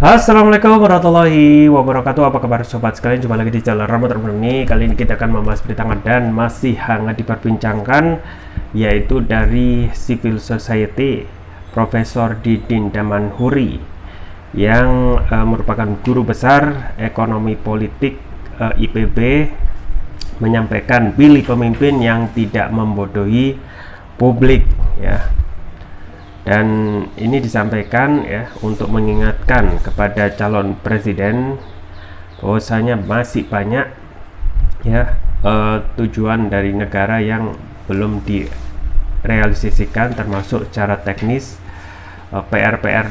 Assalamualaikum warahmatullahi wabarakatuh. Apa kabar sobat sekalian? Jumpa lagi di channel Rambut Ini. Kali ini kita akan membahas berita hangat dan masih hangat diperbincangkan, yaitu dari Civil Society Profesor Didin Damanhuri yang merupakan guru besar ekonomi politik IPB, menyampaikan pilih pemimpin yang tidak membodohi publik, ya. Dan ini disampaikan ya untuk mengingatkan kepada calon presiden bahwasanya masih banyak ya tujuan dari negara yang belum direalisasikan, termasuk secara teknis PR-PR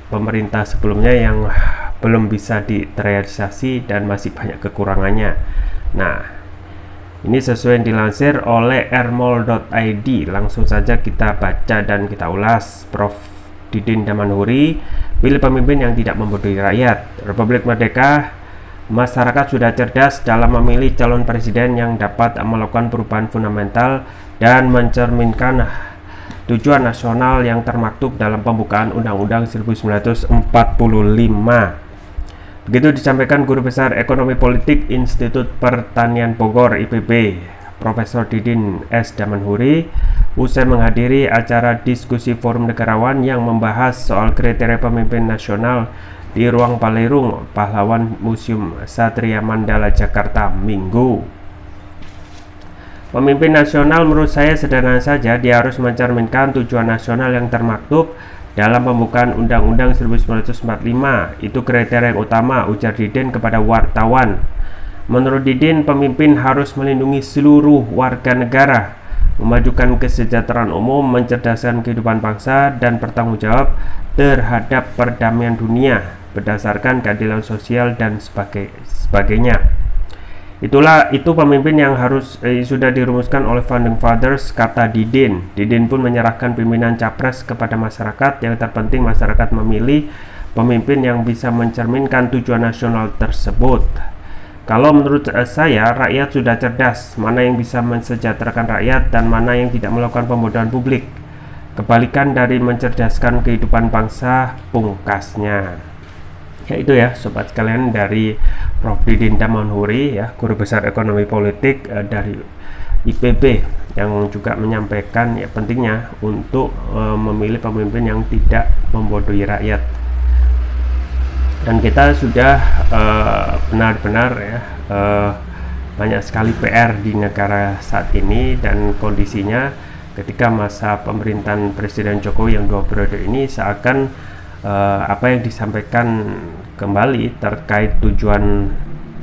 pemerintah sebelumnya yang belum bisa direalisasi dan masih banyak kekurangannya. Nah, ini sesuai yang dilansir oleh rmol.id. Langsung saja kita baca dan kita ulas. Prof. Didin Damanhuri, pilih pemimpin yang tidak membodohi rakyat. Republik Merdeka, masyarakat sudah cerdas dalam memilih calon presiden yang dapat melakukan perubahan fundamental dan mencerminkan tujuan nasional yang termaktub dalam pembukaan Undang-Undang 1945. Begitu disampaikan Guru Besar Ekonomi Politik Institut Pertanian Bogor IPB, Profesor Didin S. Damanhuri, usai menghadiri acara diskusi Forum Negarawan yang membahas soal kriteria pemimpin nasional di Ruang Balerung Pahlawan Museum Satria Mandala Jakarta Minggu. Pemimpin nasional menurut saya sederhana saja, dia harus mencerminkan tujuan nasional yang termaktub dalam pembukaan Undang-Undang 1945. Itu kriteria yang utama, ujar Didin kepada wartawan. Menurut Didin, pemimpin harus melindungi seluruh warga negara, memajukan kesejahteraan umum, mencerdaskan kehidupan bangsa, dan bertanggung jawab terhadap perdamaian dunia berdasarkan keadilan sosial dan sebagainya. Itu pemimpin yang harus sudah dirumuskan oleh Founding Fathers, kata Didin. Didin pun menyerahkan pimpinan capres kepada masyarakat. Yang terpenting masyarakat memilih pemimpin yang bisa mencerminkan tujuan nasional tersebut. Kalau menurut saya, rakyat sudah cerdas mana yang bisa mensejahterakan rakyat dan mana yang tidak melakukan pembodohan publik. Kebalikan dari mencerdaskan kehidupan bangsa, pungkasnya. Ya itu ya sobat sekalian dari Prof. Didin Damanhuri, ya, Guru Besar Ekonomi Politik dari IPB, yang juga menyampaikan ya pentingnya untuk memilih pemimpin yang tidak membodohi rakyat. Dan kita sudah benar-benar ya banyak sekali PR di negara saat ini, dan kondisinya ketika masa pemerintahan Presiden Jokowi yang 2 periode ini seakan apa yang disampaikan kembali terkait tujuan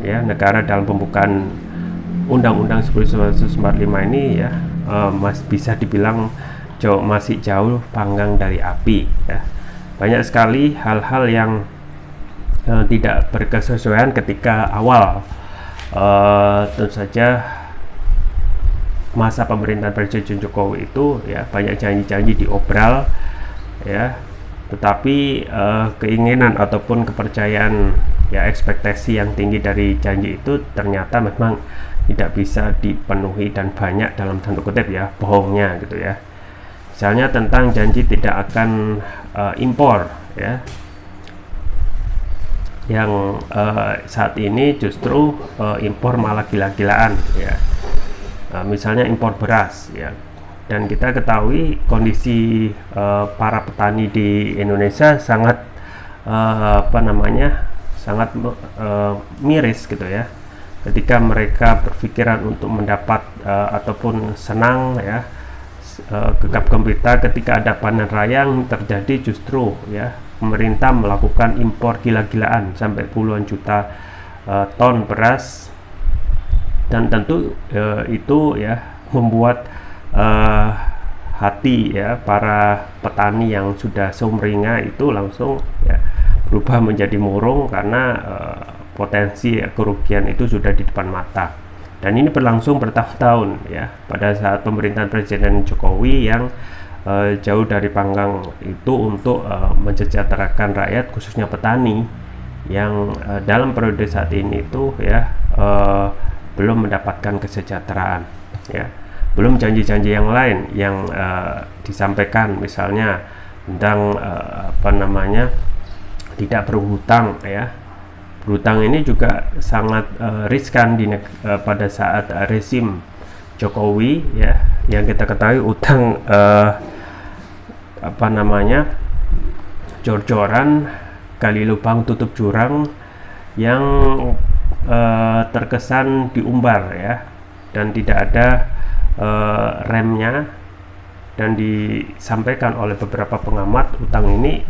ya negara dalam pembukaan Undang-Undang 1945 ini ya bisa dibilang masih jauh panggang dari api, ya. Banyak sekali hal-hal yang tidak berkesesuaian ketika awal tentu saja masa pemerintahan Presiden Jokowi itu ya banyak janji-janji diobral, ya. Tetapi keinginan ataupun kepercayaan ya ekspektasi yang tinggi dari janji itu ternyata memang tidak bisa dipenuhi, dan banyak dalam tanda kutip ya bohongnya gitu ya. Misalnya tentang janji tidak akan impor, ya, yang saat ini justru impor malah gila-gilaan, ya. Misalnya impor beras, ya. Dan kita ketahui kondisi para petani di Indonesia sangat sangat miris gitu ya. Ketika mereka berpikiran untuk mendapat ataupun senang ya gegap gempita ketika ada panen raya yang terjadi, justru ya pemerintah melakukan impor gila-gilaan sampai puluhan juta ton beras, dan tentu itu ya membuat hati ya para petani yang sudah sumringah itu langsung ya berubah menjadi murung karena potensi kerugian itu sudah di depan mata. Dan ini berlangsung bertahun-tahun ya pada saat pemerintahan Presiden Jokowi yang jauh dari panggang itu untuk mensejahterakan rakyat, khususnya petani yang dalam periode saat ini itu ya belum mendapatkan kesejahteraan, ya. Belum janji-janji yang lain yang disampaikan, misalnya tentang tidak berhutang ya. Berhutang ini juga sangat riskan pada saat rezim Jokowi ya, yang kita ketahui utang jor-joran, gali lubang tutup jurang, yang terkesan diumbar ya, dan tidak ada remnya. Dan disampaikan oleh beberapa pengamat, utang ini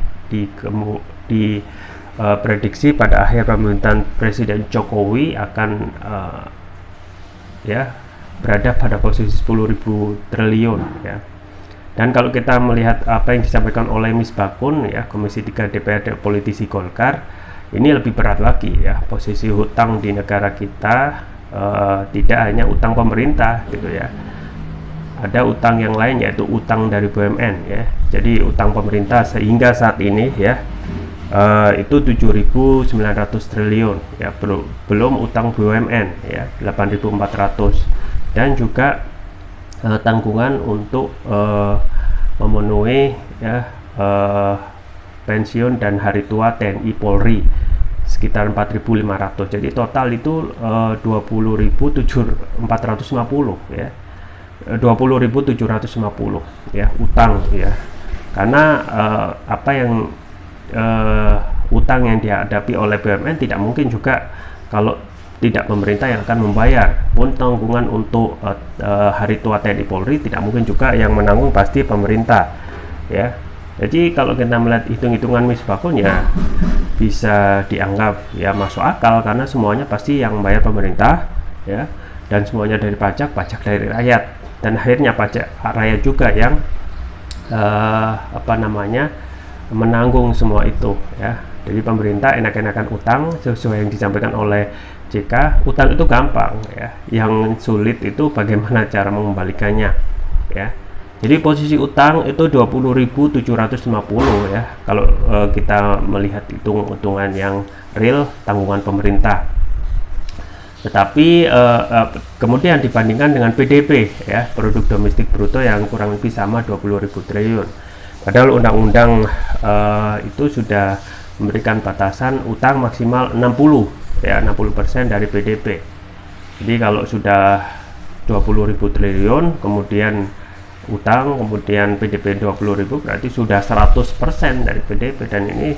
prediksi pada akhir pemerintahan Presiden Jokowi akan berada pada posisi 10.000 triliun ya. Dan kalau kita melihat apa yang disampaikan oleh Misbakun ya, Komisi 3 DPR politisi Golkar, ini lebih berat lagi ya, posisi hutang di negara kita tidak hanya utang pemerintah gitu ya. Ada utang yang lain, yaitu utang dari BUMN ya. Jadi utang pemerintah sehingga saat ini ya itu 7.900 triliun ya, belum utang BUMN ya 8.400, dan juga tanggungan untuk memenuhi ya pensiun dan hari tua TNI Polri sekitar 4.500. Jadi total itu 20.450 ya, 20.750 ya utang ya. Karena utang yang dihadapi oleh BUMN tidak mungkin juga kalau tidak pemerintah yang akan membayar, pun tanggungan untuk hari tua TNI Polri tidak mungkin juga yang menanggung, pasti pemerintah ya. Jadi kalau kita melihat hitung-hitungan Misbakun ya bisa dianggap ya masuk akal, karena semuanya pasti yang membayar pemerintah ya, dan semuanya dari pajak dari rakyat, dan akhirnya pajak rakyat juga yang menanggung semua itu ya. Jadi pemerintah enak-enakan utang sesuai yang disampaikan oleh JK. Utang itu gampang ya, yang sulit itu bagaimana cara mengembalikannya ya. Jadi posisi utang itu 20.750 ya, kalau kita melihat hitungan yang real tanggungan pemerintah. Tetapi kemudian dibandingkan dengan PDB ya, produk domestik bruto, yang kurang lebih sama 20.000 triliun. Padahal undang-undang itu sudah memberikan batasan utang maksimal 60 ya, 60% dari PDB. Jadi kalau sudah 20.000 triliun kemudian utang, kemudian PDB 20.000, berarti sudah 100% dari PDB, dan ini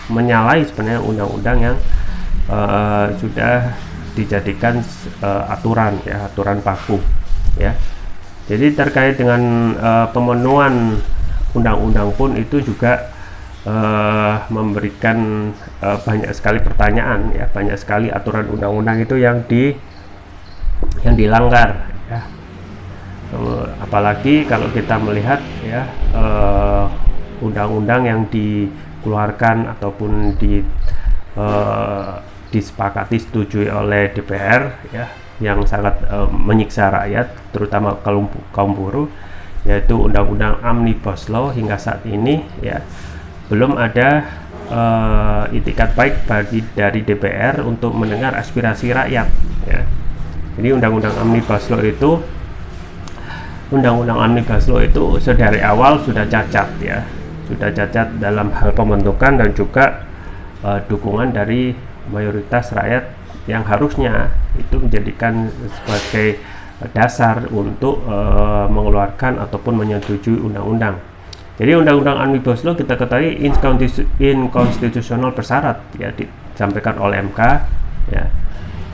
menyalahi sebenarnya undang-undang yang sudah dijadikan aturan ya, aturan baku ya. Jadi terkait dengan pemenuhan undang-undang pun itu juga memberikan banyak sekali pertanyaan ya, banyak sekali aturan undang-undang itu yang dilanggar ya. Apalagi kalau kita melihat ya undang-undang yang dikeluarkan ataupun disepakati setujui oleh DPR ya, yang sangat menyiksa rakyat, terutama kaum buruh, yaitu undang-undang Omnibus Law. Hingga saat ini ya belum ada itikat baik dari DPR untuk mendengar aspirasi rakyat ya. Jadi undang-undang Omnibus Law itu dari awal sudah cacat ya, sudah cacat dalam hal pembentukan dan juga dukungan dari mayoritas rakyat yang harusnya itu menjadikan sebagai dasar untuk mengeluarkan ataupun menyetujui undang-undang. Jadi undang-undang Omnibus Law kita ketahui inkonstitusional bersyarat ya, disampaikan oleh MK ya.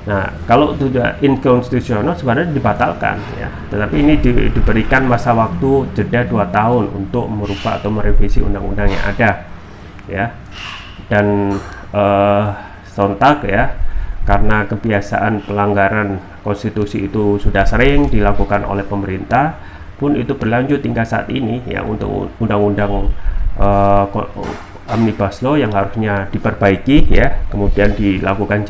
Nah, kalau sudah inkonstitusional sebenarnya dibatalkan ya, tetapi ini diberikan masa waktu jeda 2 tahun untuk merubah atau merevisi undang-undang yang ada ya. Dan sontak ya, karena kebiasaan pelanggaran konstitusi itu sudah sering dilakukan oleh pemerintah, pun itu berlanjut hingga saat ini ya, untuk undang-undang Omnibus Law yang harusnya diperbaiki ya, kemudian dilakukan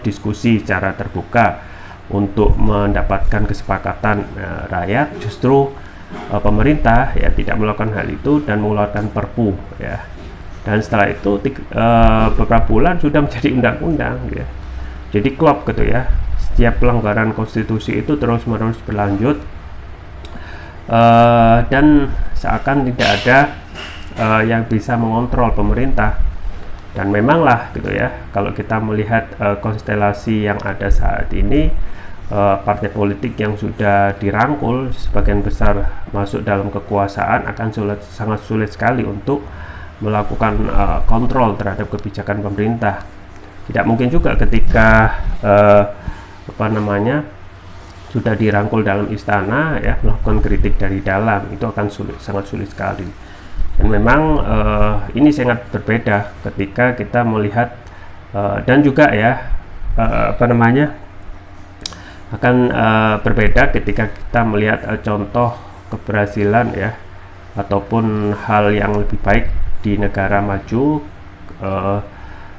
diskusi secara terbuka untuk mendapatkan kesepakatan rakyat, justru pemerintah ya tidak melakukan hal itu dan mengeluarkan Perpu ya. Dan setelah itu beberapa bulan sudah menjadi undang-undang ya. Jadi klop gitu ya, setiap pelanggaran konstitusi itu terus-menerus berlanjut, dan seakan tidak ada yang bisa mengontrol pemerintah Dan memanglah gitu ya, kalau kita melihat konstelasi yang ada saat ini, partai politik yang sudah dirangkul sebagian besar masuk dalam kekuasaan akan sangat sulit sekali untuk melakukan kontrol terhadap kebijakan pemerintah. Tidak mungkin juga ketika sudah dirangkul dalam istana ya, melakukan kritik dari dalam, itu akan sangat sulit sekali. Dan memang ini sangat berbeda ketika kita melihat dan juga ya akan berbeda ketika kita melihat contoh keberhasilan ya ataupun hal yang lebih baik di negara maju,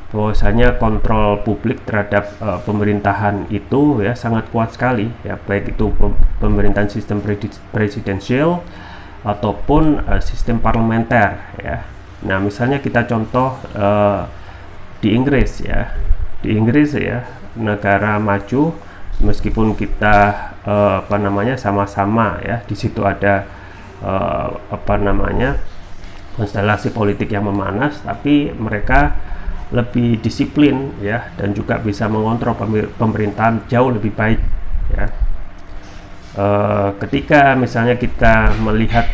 bahwasanya kontrol publik terhadap pemerintahan itu ya sangat kuat sekali ya, baik itu pemerintahan sistem presidensial ataupun sistem parlementer ya. Nah, misalnya kita contoh di Inggris ya. Di Inggris ya, negara maju, meskipun kita sama-sama ya, di situ ada konstelasi politik yang memanas, tapi mereka lebih disiplin ya, dan juga bisa mengontrol pemerintahan jauh lebih baik ya. Ketika misalnya kita melihat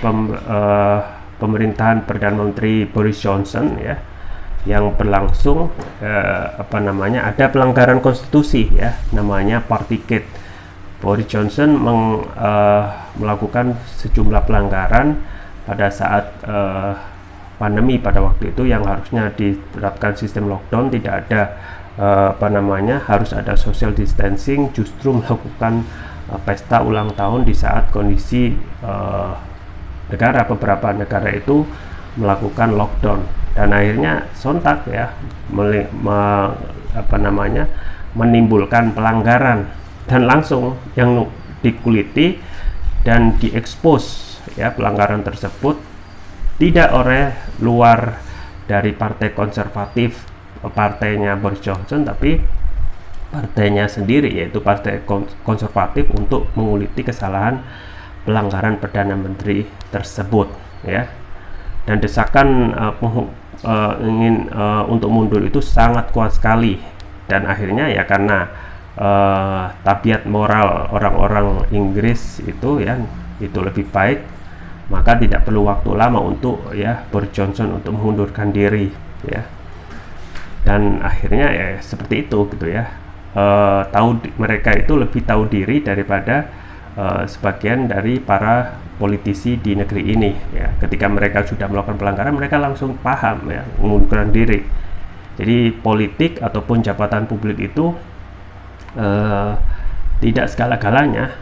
pemerintahan Perdana Menteri Boris Johnson ya, yang berlangsung ada pelanggaran konstitusi ya, namanya Partygate. Boris Johnson melakukan sejumlah pelanggaran pada saat pandemi pada waktu itu, yang harusnya diterapkan sistem lockdown, tidak ada harus ada social distancing, justru melakukan pesta ulang tahun di saat kondisi beberapa negara itu melakukan lockdown, dan akhirnya sontak ya menimbulkan pelanggaran, dan langsung yang dikuliti dan diekspos ya pelanggaran tersebut tidak oleh luar dari partai konservatif, partainya Boris Johnson, tapi partainya sendiri, yaitu partai konservatif, untuk menguliti kesalahan pelanggaran Perdana Menteri tersebut ya. Dan desakan ingin untuk mundur itu sangat kuat sekali, dan akhirnya ya karena tabiat moral orang-orang Inggris itu ya, itu lebih baik, maka tidak perlu waktu lama untuk ya Boris Johnson untuk mengundurkan diri ya. Dan akhirnya ya seperti itu gitu ya. Mereka itu lebih tahu diri daripada sebagian dari para politisi di negeri ini ya. Ketika mereka sudah melakukan pelanggaran, mereka langsung paham ya, mengundurkan diri. Jadi politik ataupun jabatan publik itu tidak segala-galanya,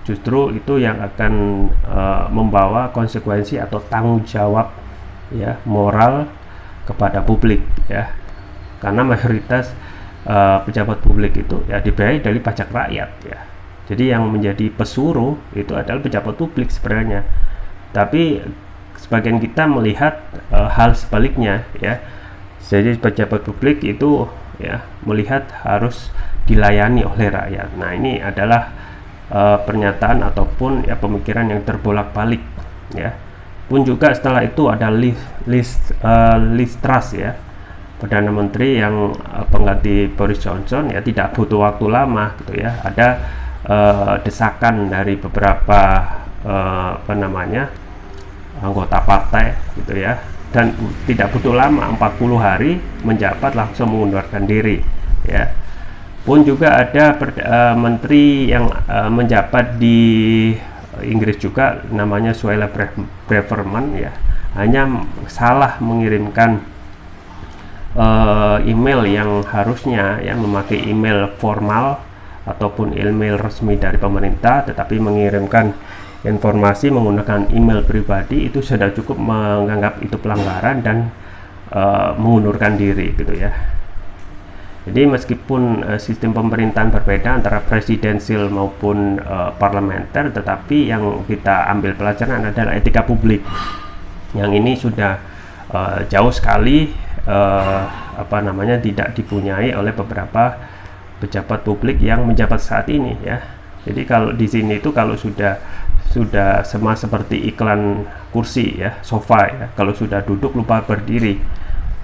justru itu yang akan membawa konsekuensi atau tanggung jawab ya moral kepada publik ya, karena mayoritas pejabat publik itu ya dibayar dari pajak rakyat ya. Jadi yang menjadi pesuruh itu adalah pejabat publik sebenarnya, tapi sebagian kita melihat hal sebaliknya ya. Jadi pejabat publik itu ya melihat harus dilayani oleh rakyat. Nah, ini adalah pernyataan ataupun ya pemikiran yang terbolak-balik ya. Pun juga setelah itu ada Liz Truss ya, Perdana Menteri yang pengganti Boris Johnson ya, tidak butuh waktu lama gitu ya. Ada desakan dari beberapa anggota partai gitu ya, dan tidak butuh lama, 40 hari menjabat langsung mengundurkan diri ya. Pun juga ada menteri yang menjabat di Inggris juga, namanya Suella Braverman ya, hanya salah mengirimkan email yang harusnya yang memakai email formal ataupun email resmi dari pemerintah, tetapi mengirimkan informasi menggunakan email pribadi, itu sudah cukup menganggap itu pelanggaran dan mengundurkan diri gitu ya. Jadi meskipun sistem pemerintahan berbeda antara presidensial maupun parlementer, tetapi yang kita ambil pelajaran adalah etika publik. Yang ini sudah jauh sekali tidak dipunyai oleh beberapa pejabat publik yang menjabat saat ini ya. Jadi kalau di sini itu kalau sudah sama seperti iklan kursi ya, sofa ya, kalau sudah duduk lupa berdiri.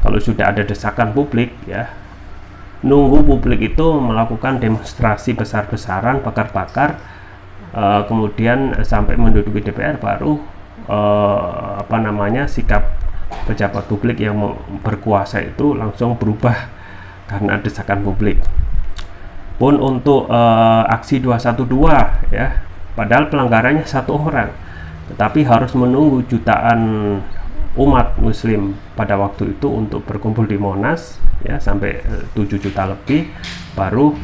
kalau sudah ada desakan publik ya, nunggu publik itu melakukan demonstrasi besar-besaran, bakar-bakar, kemudian sampai menduduki DPR baru sikap pejabat publik yang berkuasa itu langsung berubah karena desakan publik. Pun untuk aksi 212 ya, padahal pelanggarannya 1 orang, tetapi harus menunggu jutaan umat muslim pada waktu itu untuk berkumpul di Monas ya, sampai 7 juta lebih, baru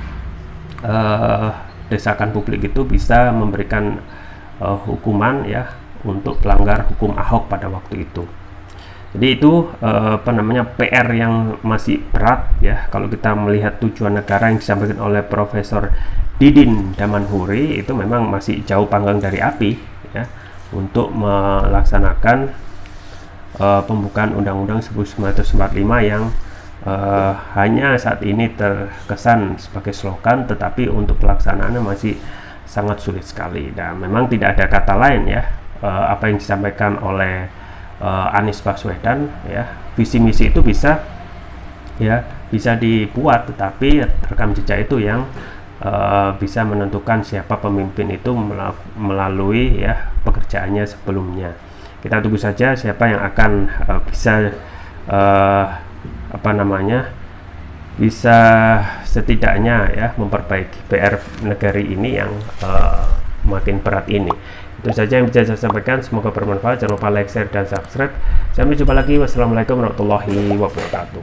desakan publik itu bisa memberikan hukuman ya untuk pelanggar hukum Ahok pada waktu itu. Jadi itu PR yang masih berat ya, kalau kita melihat tujuan negara yang disampaikan oleh Profesor Didin Damanhuri, itu memang masih jauh panggang dari api ya, untuk melaksanakan pembukaan Undang-Undang 1945 yang hanya saat ini terkesan sebagai slogan, tetapi untuk pelaksanaannya masih sangat sulit sekali. Dan memang tidak ada kata lain ya, apa yang disampaikan oleh Anies Baswedan ya, visi misi itu bisa dibuat, tetapi rekam jejak itu yang bisa menentukan siapa pemimpin itu melalui ya pekerjaannya sebelumnya. Kita tunggu saja siapa yang akan bisa bisa setidaknya ya memperbaiki PR negeri ini yang makin berat ini. Itu saja yang bisa saya sampaikan, semoga bermanfaat. Jangan lupa like, share, dan subscribe. Sampai jumpa lagi. Wassalamualaikum warahmatullahi wabarakatuh.